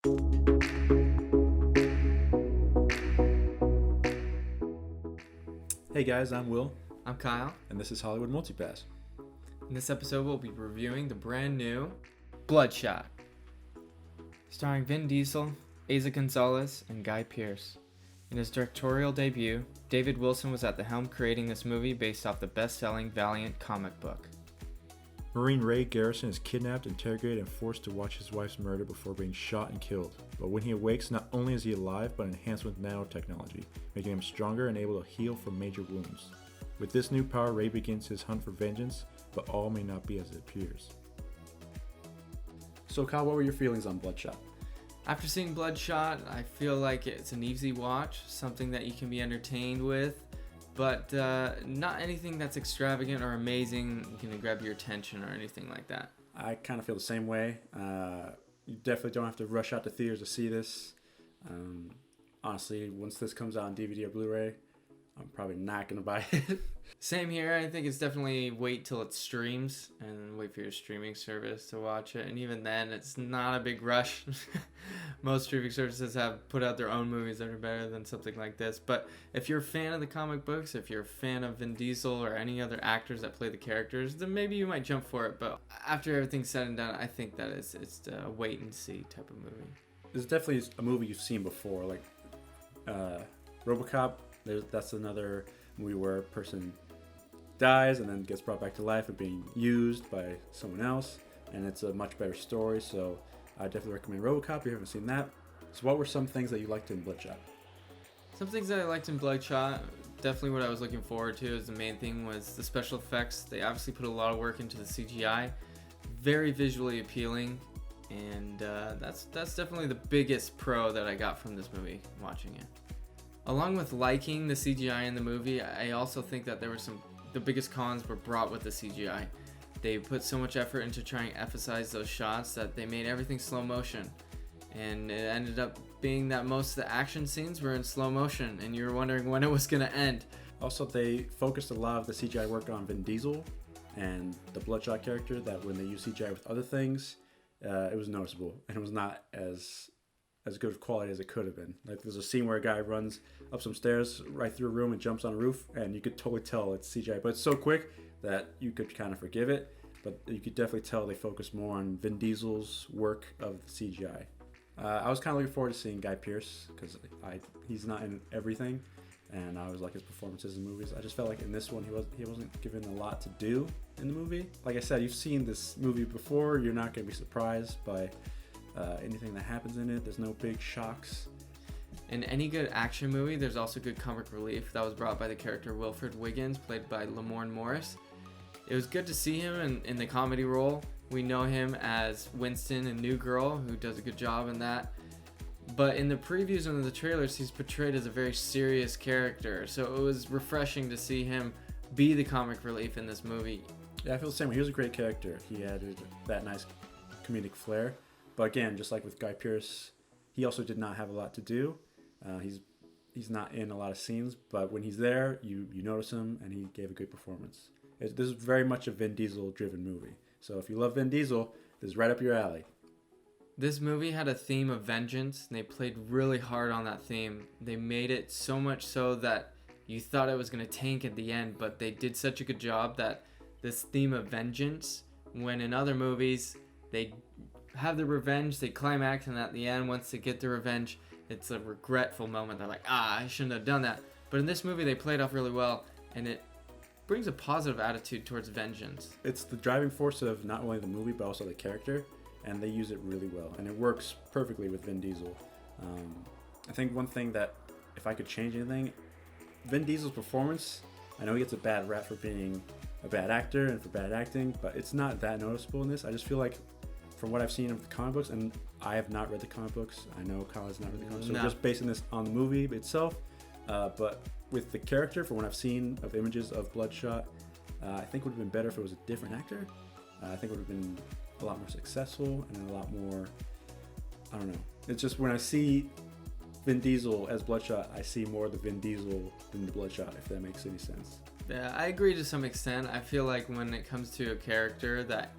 Hey guys, I'm Will, I'm Kyle. and this is Hollywood Multipass. In this episode, we'll be reviewing the brand new Bloodshot, starring Vin Diesel, Eiza Gonzalez, and Guy Pearce. In his directorial debut, David Wilson was at the helm creating this movie based off the best-selling Valiant comic book. Marine Ray Garrison is kidnapped, interrogated, and forced to watch his wife's murder before being shot and killed. But when he awakes, not only is he alive, but enhanced with nanotechnology, making him stronger and able to heal from major wounds. With this new power, Ray begins his hunt for vengeance, but all may not be as it appears. So Kyle, what were your feelings on Bloodshot? After seeing Bloodshot, I feel like it's an easy watch, something that you can be entertained with, but not anything that's extravagant or amazing, going to grab your attention or anything like that. I kind of feel the same way. You definitely don't have to rush out to theaters to see this. Honestly, once this comes out on DVD or Blu-ray, I'm probably not going to buy it. Same here. I think it's definitely wait till it streams and wait for your streaming service to watch it. And even then, it's not a big rush. Most streaming services have put out their own movies that are better than something like this. But if you're a fan of the comic books, if you're a fan of Vin Diesel or any other actors that play the characters, then maybe you might jump for it. But after everything's said and done, I think that it's a wait and see type of movie. It's definitely a movie you've seen before, like RoboCop. That's another movie where a person dies and then gets brought back to life and being used by someone else, and it's a much better story. So I definitely recommend RoboCop if you haven't seen that. So what were some things that you liked in Bloodshot? Some things that I liked in Bloodshot, definitely what I was looking forward to is the main thing was the special effects. They obviously put a lot of work into the CGI, very visually appealing, and that's definitely the biggest pro that I got from this movie watching it. Along with liking the CGI in the movie, I also think that there were the biggest cons were brought with the CGI. They put so much effort into trying to emphasize those shots that they made everything slow motion. And it ended up being that most of the action scenes were in slow motion and you were wondering when it was going to end. Also, they focused a lot of the CGI work on Vin Diesel and the Bloodshot character, that when they use CGI with other things, it was noticeable and it was not as good of quality as it could have been. Like, there's a scene where a guy runs up some stairs right through a room and jumps on a roof, and you could totally tell it's CGI, but it's so quick that you could kind of forgive it. But you could definitely tell they focused more on Vin Diesel's work of the CGI. I was kind of looking forward to seeing Guy Pearce because he's not in everything, and I always like his performances in movies. I just felt like in this one he wasn't given a lot to do in the movie. Like I said, you've seen this movie before. You're not going to be surprised by anything that happens in it. There's no big shocks. In any good action movie, there's also good comic relief that was brought by the character Wilfred Wiggins, played by Lamorne Morris. It was good to see him in the comedy role. We know him as Winston in New Girl, who does a good job in that. But in the previews and the trailers, he's portrayed as a very serious character. So it was refreshing to see him be the comic relief in this movie. Yeah, I feel the same way. He was a great character. He added that nice comedic flair. But again, just like with Guy Pearce, he also did not have a lot to do. He's not in a lot of scenes, but when he's there, you notice him, and he gave a good performance. This is very much a Vin Diesel-driven movie. So if you love Vin Diesel, this is right up your alley. This movie had a theme of vengeance, and they played really hard on that theme. They made it so much so that you thought it was going to tank at the end, but they did such a good job that this theme of vengeance, when in other movies, they have the revenge, they climax, and at the end, once they get the revenge, it's a regretful moment. They're like, I shouldn't have done that. But in this movie, they played off really well, and it brings a positive attitude towards vengeance. It's the driving force of not only the movie, but also the character, and they use it really well. And it works perfectly with Vin Diesel. I think one thing that, if I could change anything, Vin Diesel's performance, I know he gets a bad rap for being a bad actor and for bad acting, but it's not that noticeable in this. I just feel like, from what I've seen of the comic books, and I have not read the comic books. I know Kyle has not read the comic books, so we're just basing this on the movie itself. But with the character, from what I've seen of images of Bloodshot, I think it would have been better if it was a different actor. I think it would have been a lot more successful and a lot more, I don't know. It's just when I see Vin Diesel as Bloodshot, I see more of the Vin Diesel than the Bloodshot, if that makes any sense. Yeah, I agree to some extent. I feel like when it comes to a character that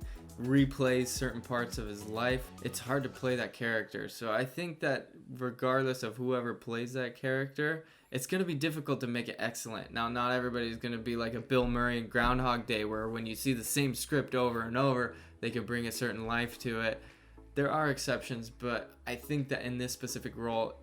replays certain parts of his life, it's hard to play that character. So I think that regardless of whoever plays that character, it's going to be difficult to make it excellent. Now, not everybody's going to be like a Bill Murray in Groundhog Day, where when you see the same script over and over, they can bring a certain life to it. There are exceptions, but I think that in this specific role,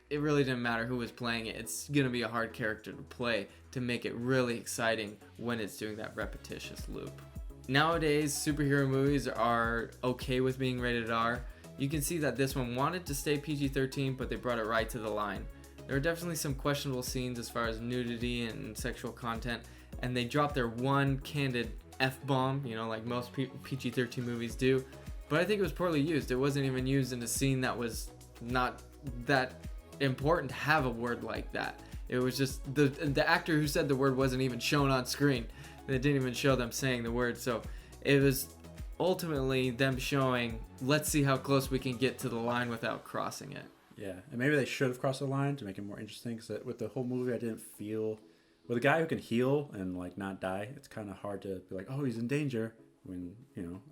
it really didn't matter who was playing it. It's going to be a hard character to play to make it really exciting when it's doing that repetitious loop. Nowadays, superhero movies are okay with being rated R. You can see that this one wanted to stay PG-13, but they brought it right to the line. There are definitely some questionable scenes as far as nudity and sexual content, and they dropped their one candid F-bomb, like most PG-13 movies do. But I think it was poorly used. It wasn't even used in a scene that was not that important to have a word like that. It was just the actor who said the word wasn't even shown on screen. They didn't even show them saying the word. So it was ultimately them showing, let's see how close we can get to the line without crossing it. Yeah, and maybe they should have crossed the line to make it more interesting, because with the whole movie I didn't feel, with a guy who can heal and like not die, it's kind of hard to be like, oh, he's in danger, when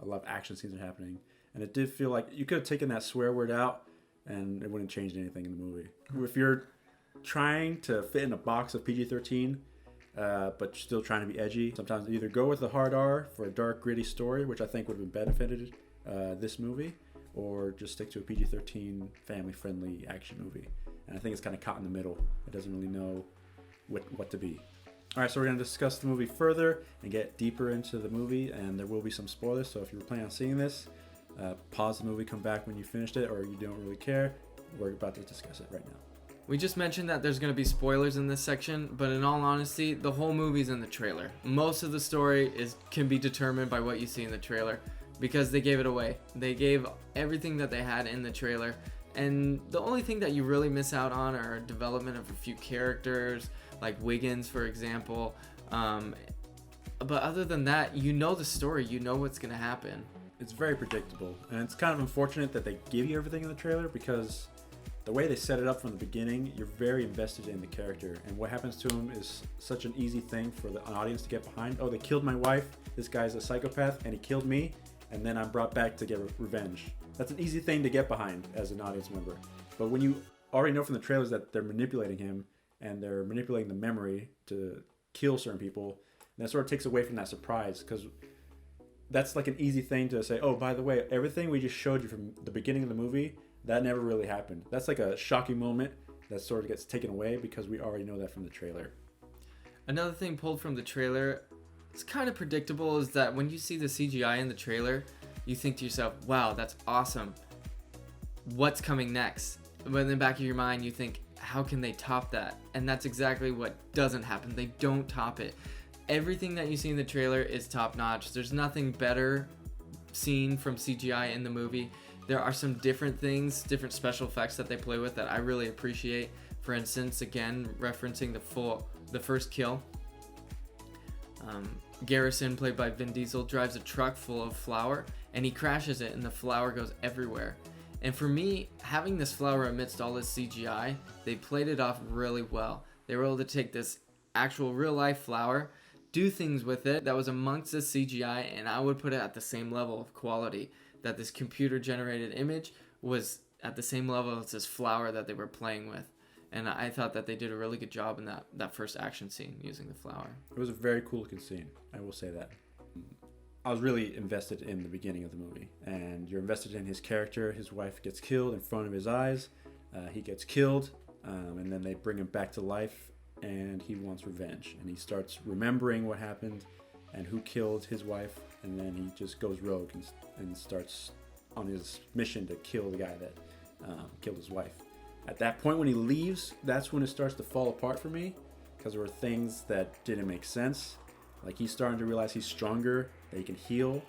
a lot of action scenes are happening. And it did feel like you could have taken that swear word out and it wouldn't change anything in the movie. If you're trying to fit in a box of PG-13 but still trying to be edgy, sometimes either go with the hard R for a dark, gritty story, which I think would have benefited this movie, or just stick to a PG-13 family-friendly action movie. And I think it's kind of caught in the middle. It doesn't really know what to be. All right, so we're going to discuss the movie further and get deeper into the movie, and there will be some spoilers, so if you're planning on seeing this, pause the movie, come back when you finished it, or you don't really care. We're about to discuss it right now. We just mentioned that there's going to be spoilers in this section, but in all honesty, the whole movie's in the trailer. Most of the story can be determined by what you see in the trailer, because they gave it away. They gave everything that they had in the trailer, and the only thing that you really miss out on are development of a few characters, like Wiggins, for example. But other than that, you know the story, you know what's going to happen. It's very predictable, and it's kind of unfortunate that they give you everything in the trailer, because the way they set it up from the beginning, you're very invested in the character, and what happens to him is such an easy thing for an audience to get behind. Oh, they killed my wife, this guy's a psychopath, and he killed me, and then I'm brought back to get revenge. That's an easy thing to get behind as an audience member. But when you already know from the trailers that they're manipulating him, and they're manipulating the memory to kill certain people, that sort of takes away from that surprise, because that's like an easy thing to say, oh, by the way, everything we just showed you from the beginning of the movie, that never really happened. That's like a shocking moment that sort of gets taken away because we already know that from the trailer. Another thing pulled from the trailer, it's kind of predictable, is that when you see the CGI in the trailer, you think to yourself, wow, that's awesome. What's coming next? But in the back of your mind, you think, how can they top that? And that's exactly what doesn't happen. They don't top it. Everything that you see in the trailer is top notch. There's nothing better seen from CGI in the movie. There are some different things, different special effects that they play with that I really appreciate. For instance, again, referencing the first kill. Garrison, played by Vin Diesel, drives a truck full of flour, and he crashes it, and the flour goes everywhere. And for me, having this flour amidst all this CGI, they played it off really well. They were able to take this actual real-life flour, do things with it that was amongst the CGI, and I would put it at the same level of quality. That this computer-generated image was at the same level as this flower that they were playing with. And I thought that they did a really good job in that first action scene using the flower. It was a very cool looking scene, I will say that. I was really invested in the beginning of the movie. And you're invested in his character. His wife gets killed in front of his eyes. He gets killed, and then they bring him back to life, and he wants revenge. And he starts remembering what happened and who killed his wife, and then he just goes rogue and starts on his mission to kill the guy that killed his wife. At that point when he leaves, that's when it starts to fall apart for me, because there were things that didn't make sense. Like, he's starting to realize he's stronger, that he can heal,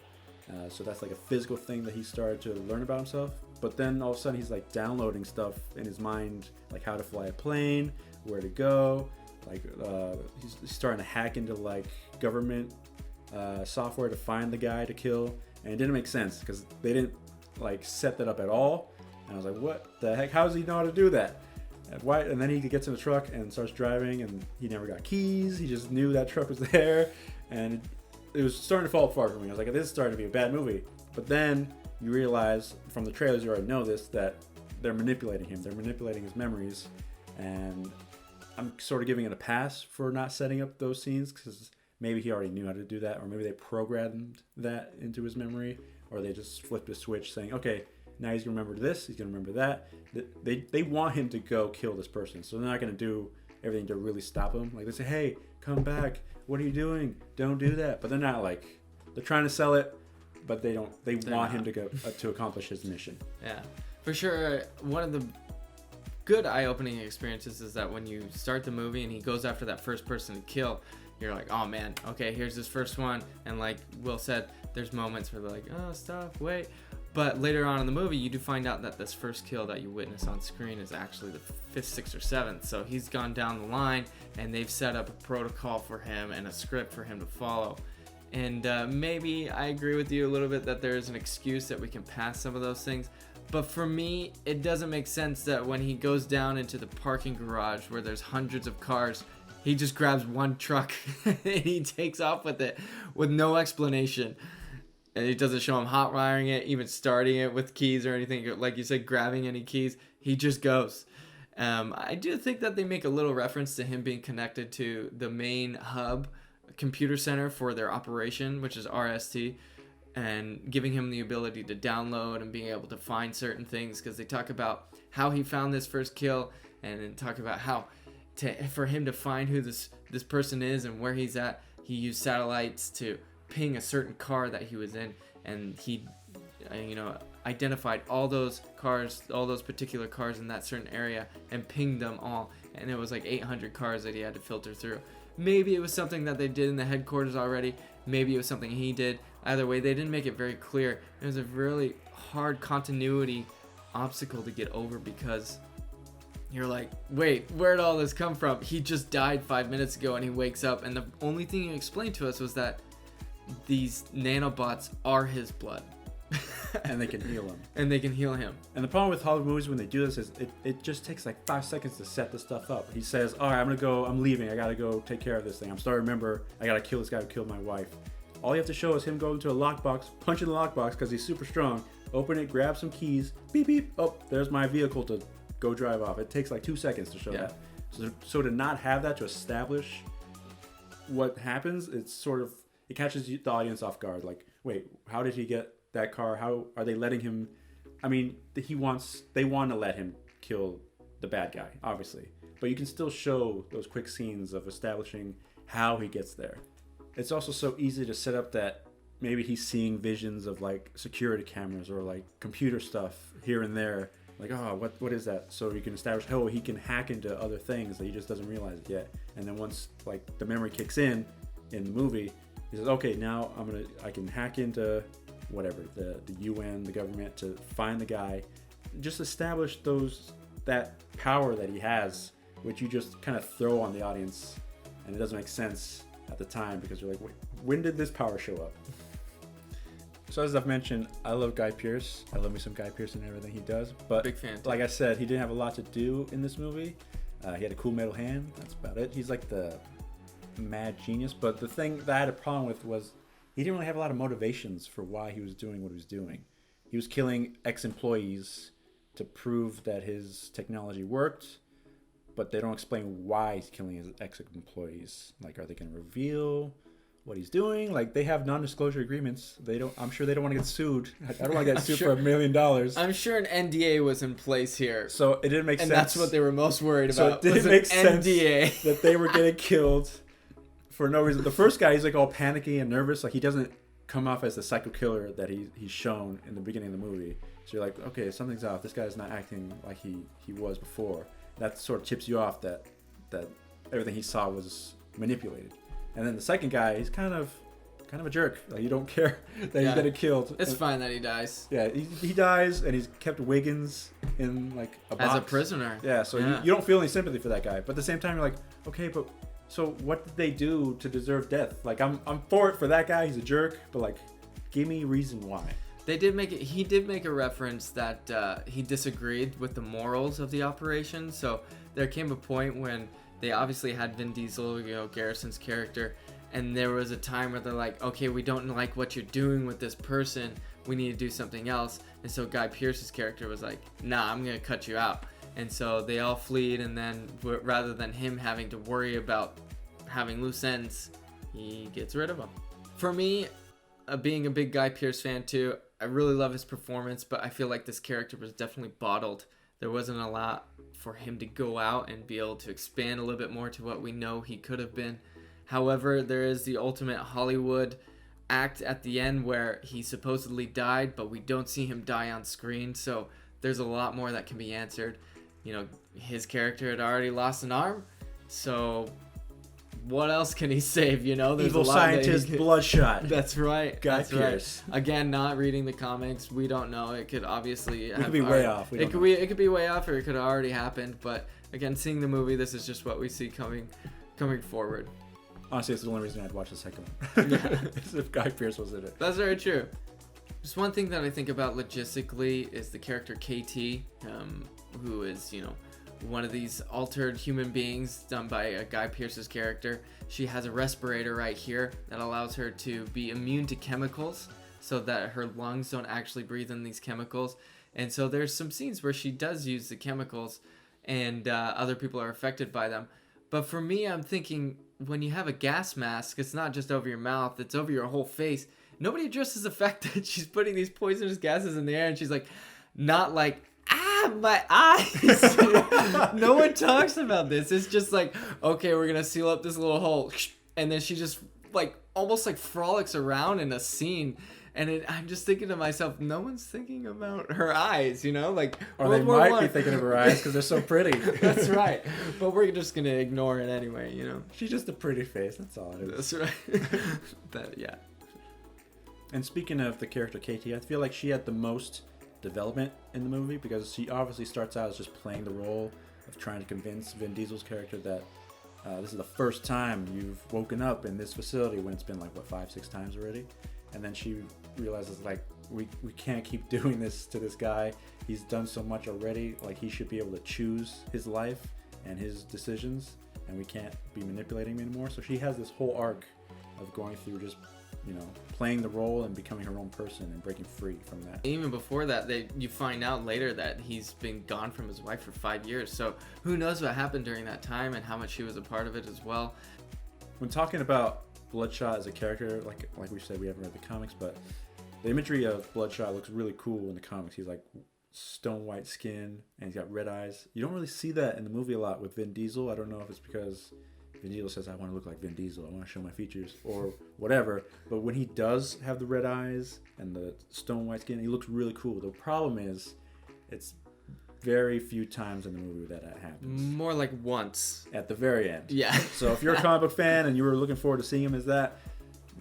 so that's like a physical thing that he started to learn about himself. But then all of a sudden he's like downloading stuff in his mind, like how to fly a plane, where to go, like he's starting to hack into like government software to find the guy to kill, and it didn't make sense because they didn't like set that up at all. And I was like, what the heck? How does he know how to do that? And why? And then he gets in the truck and starts driving, and he never got keys. He just knew that truck was there, and it was starting to fall apart for me. I was like, this is starting to be a bad movie. But then you realize from the trailers, you already know this, that they're manipulating him. They're manipulating his memories, and I'm sort of giving it a pass for not setting up those scenes, because maybe he already knew how to do that, or maybe they programmed that into his memory, or they just flipped a switch saying, okay, now he's gonna remember this, he's gonna remember that. They want him to go kill this person, so they're not gonna do everything to really stop him. Like, they say, hey, come back, what are you doing? Don't do that. But they're not like, they're trying to sell it, but they want him to go to accomplish his mission. Yeah, for sure. One of the good eye-opening experiences is that when you start the movie and he goes after that first person to kill, you're like, oh man, okay, here's this first one. And like Will said, there's moments where they're like, oh, stop, wait. But later on in the movie, you do find out that this first kill that you witness on screen is actually the 5th, 6th, or 7th. So he's gone down the line, and they've set up a protocol for him and a script for him to follow. And maybe I agree with you a little bit that there is an excuse that we can pass some of those things. But for me, it doesn't make sense that when he goes down into the parking garage where there's hundreds of cars, he just grabs one truck and he takes off with it with no explanation. And he doesn't show him hot wiring it, even starting it with keys or anything. Like you said, grabbing any keys. He just goes. I do think that they make a little reference to him being connected to the main hub computer center for their operation, which is RST, and giving him the ability to download and being able to find certain things, because they talk about how he found this first kill, and then talk about how for him to find who this person is and where he's at, he used satellites to ping a certain car that he was in, and he identified all those cars, all those particular cars in that certain area, and pinged them all, and it was like 800 cars that he had to filter through. Maybe it was something that they did in the headquarters already, maybe it was something he did. Either way, they didn't make it very clear. It was a really hard continuity obstacle to get over, because you're like, wait, where'd all this come from? He just died 5 minutes ago and he wakes up, and the only thing you explained to us was that these nanobots are his blood. And they can heal him. And they can heal him. And the problem with Hollywood movies when they do this is it just takes like 5 seconds to set this stuff up. He says, all right, I'm leaving. I got to go take care of this thing. I'm starting to remember I got to kill this guy who killed my wife. All you have to show is him go into a lockbox, punch in the lockbox because he's super strong, open it, grab some keys, beep, beep, oh, there's my vehicle to go drive off. It takes like 2 seconds to show that. So to not have that, to establish what happens, it's sort of, it catches the audience off guard. Like, wait, how did he get that car? How are they letting him? I mean, they want to let him kill the bad guy, obviously, but you can still show those quick scenes of establishing how he gets there. It's also so easy to set up that maybe he's seeing visions of like security cameras or like computer stuff here and there. Like, oh, what is that? So you can establish, oh, he can hack into other things that he just doesn't realize it yet. And then once like the memory kicks in the movie, he says, okay, now I can hack into whatever, the UN, the government, to find the guy. Just establish that power that he has, which you just kind of throw on the audience, and it doesn't make sense at the time because you're like, wait, when did this power show up? So as I've mentioned, I love Guy Pearce. I love me some Guy Pearce and everything he does. But big fan. Like I said, he didn't have a lot to do in this movie. He had a cool metal hand. That's about it. He's like the mad genius. But the thing that I had a problem with was he didn't really have a lot of motivations for why he was doing what he was doing. He was killing ex-employees to prove that his technology worked, but they don't explain why he's killing his ex-employees. Like, are they going to reveal what he's doing? Like, they have non-disclosure agreements. I'm sure they don't want to get sued. I don't want to get sued for $1 million. I'm sure an NDA was in place here. So it didn't make sense. And that's what they were most worried about. So it didn't make sense that they were getting killed for no reason. The first guy, he's like all panicky and nervous. Like, he doesn't come off as the psycho killer that he's shown in the beginning of the movie. So you're like, okay, something's off. This guy's not acting like he was before. That sort of tips you off that everything he saw was manipulated. And then the second guy, he's kind of a jerk. Like, you don't care that he's getting killed. It's fine that he dies. Yeah, he dies, and he's kept Wiggins in like a box as a prisoner. Yeah, so you don't feel any sympathy for that guy. But at the same time, you're like, okay, but so what did they do to deserve death? Like, I'm for it for that guy. He's a jerk, but like, give me a reason why. They did make it. He did make a reference that he disagreed with the morals of the operation. So there came a point when they obviously had Vin Diesel, Garrison's character, and there was a time where they're like, okay, we don't like what you're doing with this person, we need to do something else. And so Guy Pearce's character was like, nah, I'm gonna cut you out. And so they all fled, and then rather than him having to worry about having loose ends, he gets rid of them. For me, being a big Guy Pearce fan too, I really love his performance, but I feel like this character was definitely bottled. There wasn't a lot for him to go out and be able to expand a little bit more to what we know he could have been. However, there is the ultimate Hollywood act at the end where he supposedly died, but we don't see him die on screen, so there's a lot more that can be answered. You know, his character had already lost an arm, so what else can he save? You know, there's evil a lot scientist Bloodshot. That's right. Guy That's Pearce. Right. Again, not reading the comics, we don't know. It could obviously could be way off. It could be way off, or it could have already happened. But again, seeing the movie, this is just what we see coming forward. Honestly, it's the only reason I'd watch the second one. Yeah. If Guy Pearce was in it. That's very true. Just one thing that I think about logistically is the character KT, who is, you know, one of these altered human beings done by Guy Pearce's character. She has a respirator right here that allows her to be immune to chemicals so that her lungs don't actually breathe in these chemicals. And so there's some scenes where she does use the chemicals and other people are affected by them. But for me, I'm thinking when you have a gas mask, it's not just over your mouth, it's over your whole face. Nobody addresses the fact that she's putting these poisonous gases in the air, and she's like, not like, my eyes. No one talks about this. It's just like, okay, we're gonna seal up this little hole, and then she just like almost like frolics around in a scene. And I'm just thinking to myself, no one's thinking about her eyes, you know? Like, or they might be thinking of her eyes because they're so pretty. That's right. But we're just gonna ignore it anyway, you know? She's just a pretty face. That's all it is. That's right. Yeah. And speaking of the character KT, I feel like she had the most development in the movie because she obviously starts out as just playing the role of trying to convince Vin Diesel's character that this is the first time you've woken up in this facility when it's been like, what, 5-6 times already? And then she realizes, like, we can't keep doing this to this guy. He's done so much already. Like, he should be able to choose his life and his decisions, and we can't be manipulating him anymore. So she has this whole arc of going through just, you know, playing the role and becoming her own person and breaking free from that. Even before that, you find out later that he's been gone from his wife for 5 years. So who knows what happened during that time and how much she was a part of it as well. When talking about Bloodshot as a character, like we said, we haven't read the comics, but the imagery of Bloodshot looks really cool in the comics. He's like stone white skin and he's got red eyes. You don't really see that in the movie a lot with Vin Diesel. I don't know if it's because Vin Diesel says, I want to look like Vin Diesel, I want to show my features or whatever, but when he does have the red eyes and the stone white skin, he looks really cool. The problem is it's very few times in the movie that happens. More like once. At the very end. Yeah. So if you're a comic book fan and you were looking forward to seeing him as that,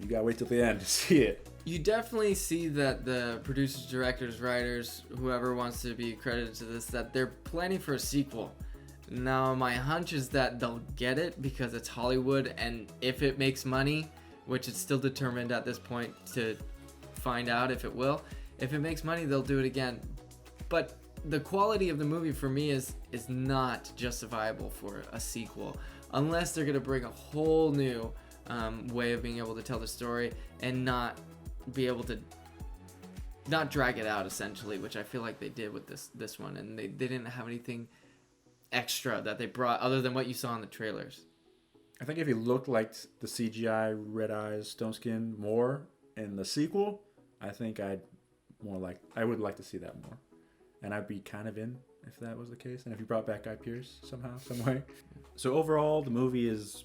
you gotta wait till the end to see it. You definitely see that the producers, directors, writers, whoever wants to be credited to this, that they're planning for a sequel. Now, my hunch is that they'll get it because it's Hollywood, and if it makes money, which it's still determined at this point to find out if it will, if it makes money, they'll do it again. But the quality of the movie for me is not justifiable for a sequel unless they're going to bring a whole new way of being able to tell the story and not be able to not drag it out, essentially, which I feel like they did with this one, and they didn't have anything extra that they brought other than what you saw in the trailers. I think if he looked like the CGI red eyes, stone skin more in the sequel, I think I would like to see that more. And I'd be kind of in if that was the case. And if you brought back Guy Pearce somehow, some way. So overall, the movie is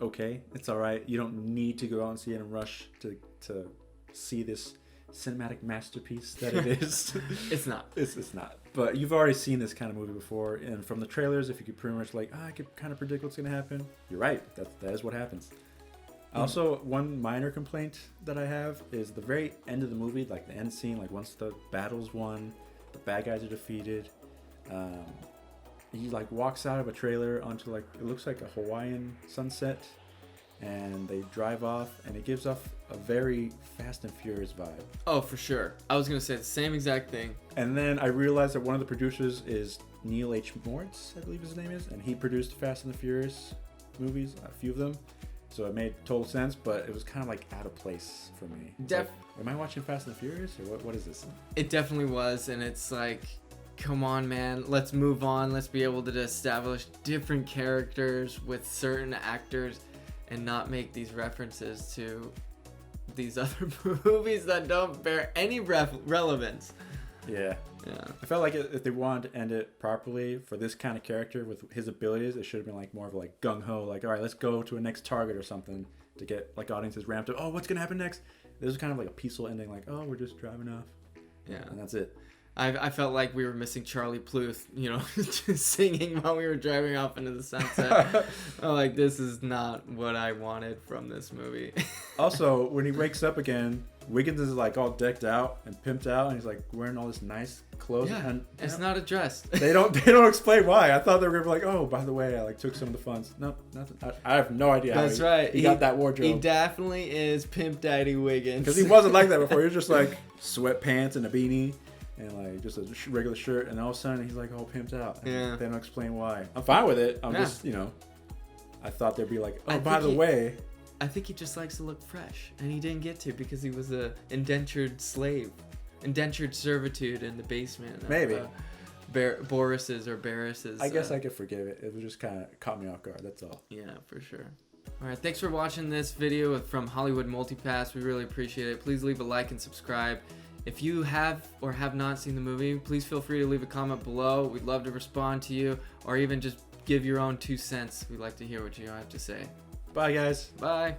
okay. It's all right. You don't need to go out and see it and rush to see this cinematic masterpiece that it is. It's not. It's not. But you've already seen this kind of movie before. And from the trailers, if you could pretty much I could kind of predict what's going to happen. You're right. That is what happens. Also, one minor complaint that I have is the very end of the movie, like the end scene, like once the battle's won, the bad guys are defeated. He walks out of a trailer onto it looks like a Hawaiian sunset, and they drive off, and it gives off a very Fast and Furious vibe. Oh, for sure. I was gonna say the same exact thing. And then I realized that one of the producers is Neil H. Moritz, I believe his name is, and he produced Fast and the Furious movies, a few of them. So it made total sense, but it was kind of like out of place for me. Like, am I watching Fast and the Furious, or what is this? It definitely was, and it's like, come on, man, let's move on. Let's be able to establish different characters with certain actors and not make these references to these other movies that don't bear any relevance. Yeah. Yeah. I felt like if they wanted to end it properly for this kind of character with his abilities, it should have been like more of like gung-ho, like, all right, let's go to a next target or something to get like audiences ramped up. Oh, what's going to happen next? This was kind of like a peaceful ending, like, oh, we're just driving off. Yeah. And that's it. I felt like we were missing Charlie Pluth, you know, just singing while we were driving off into the sunset. I'm like, this is not what I wanted from this movie. Also, when he wakes up again, Wiggins is like all decked out and pimped out, and he's like wearing all this nice clothes. Yeah, and it's not addressed. They don't explain why. I thought they were gonna be like, oh, by the way, I like took some of the funds. No, nothing. I have no idea how he got that wardrobe. He definitely is Pimp Daddy Wiggins. Because he wasn't like that before. He was just like sweatpants and a beanie and like just a regular shirt, and all of a sudden he's like all pimped out. And they don't explain why. I'm fine with it. I'm just, you know, I thought they'd be like, oh, by the way. I think he just likes to look fresh, and he didn't get to because he was a indentured slave, indentured servitude in the basement. Maybe. Boris's or Barris's. I guess I could forgive it. It was just kind of caught me off guard. That's all. Yeah, for sure. All right, thanks for watching this video from Hollywood Multipass. We really appreciate it. Please leave a like and subscribe. If you have or have not seen the movie, please feel free to leave a comment below. We'd love to respond to you, or even just give your own 2 cents. We'd like to hear what you have to say. Bye, guys. Bye.